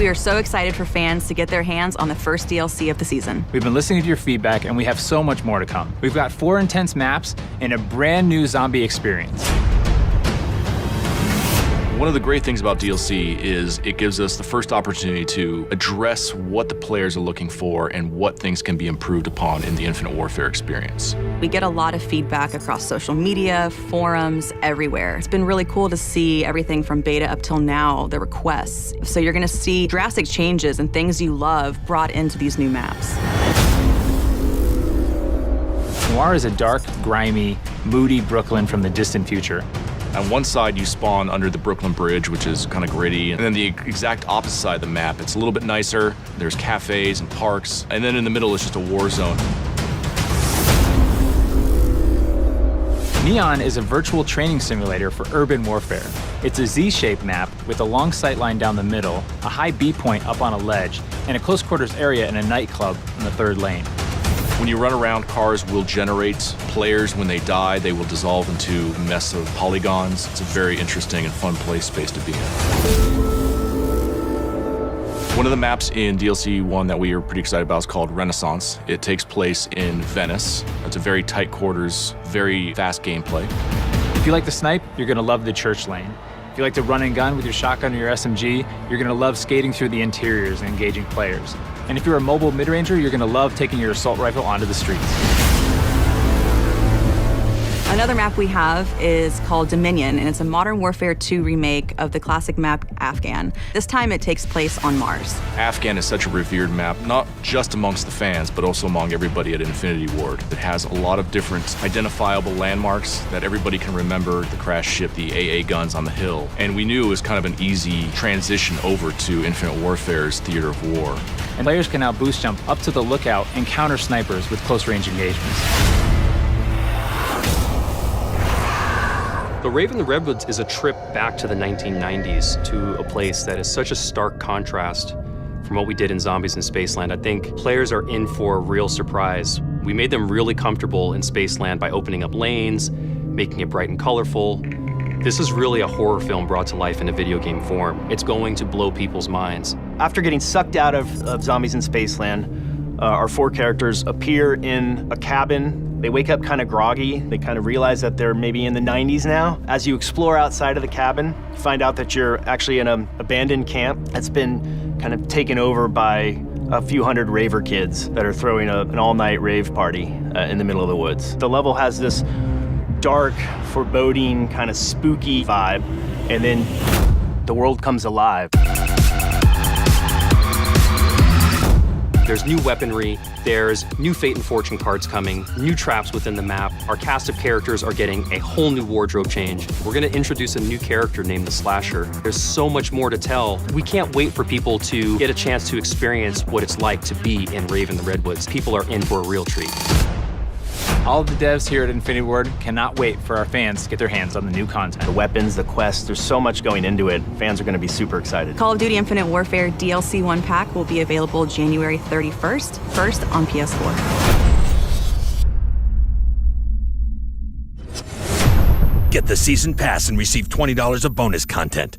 are so excited for fans to get their hands on the first DLC of the season. We've been listening to your feedback, and we have so much more to come. We've got 4 intense maps and a brand new zombie experience. One of the great things about DLC is it gives us the first opportunity to address what the players are looking for and what things can be improved upon in the Infinite Warfare experience. We get a lot of feedback across social media, forums, everywhere. It's been really cool to see everything from beta up till now, the requests. So you're gonna see drastic changes and things you love brought into these new maps. Noir is a dark, grimy, moody Brooklyn from the distant future. On one side, you spawn under the Brooklyn Bridge, which is kind of gritty. And then the exact opposite side of the map, it's a little bit nicer. There's cafes and parks. And then in the middle is just a war zone. Neon is a virtual training simulator for urban warfare. It's a Z-shaped map with a long sightline down the middle, a high B point up on a ledge, and a close quarters area in a nightclub in the 3rd lane. When you run around, cars will generate players. When they die, they will dissolve into a mess of polygons. It's a very interesting and fun play space to be in. One of the maps in DLC 1 that we are pretty excited about is called Renaissance. It takes place in Venice. It's a very tight quarters, very fast gameplay. If you like to snipe, you're gonna love the church lane. If you like to run and gun with your shotgun or your SMG, you're gonna love skating through the interiors and engaging players. And if you're a mobile mid-ranger, you're gonna love taking your assault rifle onto the streets. Another map we have is called Dominion, and it's a Modern Warfare 2 remake of the classic map Afghan. This time it takes place on Mars. Afghan is such a revered map, not just amongst the fans, but also among everybody at Infinity Ward. It has a lot of different identifiable landmarks that everybody can remember: the crashed ship, the AA guns on the hill. And we knew it was kind of an easy transition over to Infinite Warfare's theater of war. And players can now boost jump up to the lookout and counter snipers with close range engagements. The Rave and the Redwoods is a trip back to the 1990s, to a place that is such a stark contrast from what we did in Zombies in Spaceland. I think players are in for a real surprise. We made them really comfortable in Spaceland by opening up lanes, making it bright and colorful. This is really a horror film brought to life in a video game form. It's going to blow people's minds. After getting sucked out of Zombies in Spaceland, our 4 characters appear in a cabin. They wake up kind of groggy. They kind of realize that they're maybe in the 90s now. As you explore outside of the cabin, you find out that you're actually in an abandoned camp that's been kind of taken over by a few hundred raver kids that are throwing an all-night rave party in the middle of the woods. The level has this dark, foreboding, kind of spooky vibe, and then the world comes alive. There's new weaponry, there's new fate and fortune cards coming, new traps within the map. Our cast of characters are getting a whole new wardrobe change. We're gonna introduce a new character named the Slasher. There's so much more to tell. We can't wait for people to get a chance to experience what it's like to be in Rave and the Redwoods. People are in for a real treat. All of the devs here at Infinity Ward cannot wait for our fans to get their hands on the new content. The weapons, the quests, there's so much going into it. Fans are going to be super excited. Call of Duty Infinite Warfare DLC 1 pack will be available January 31st, first on PS4. Get the season pass and receive $20 of bonus content.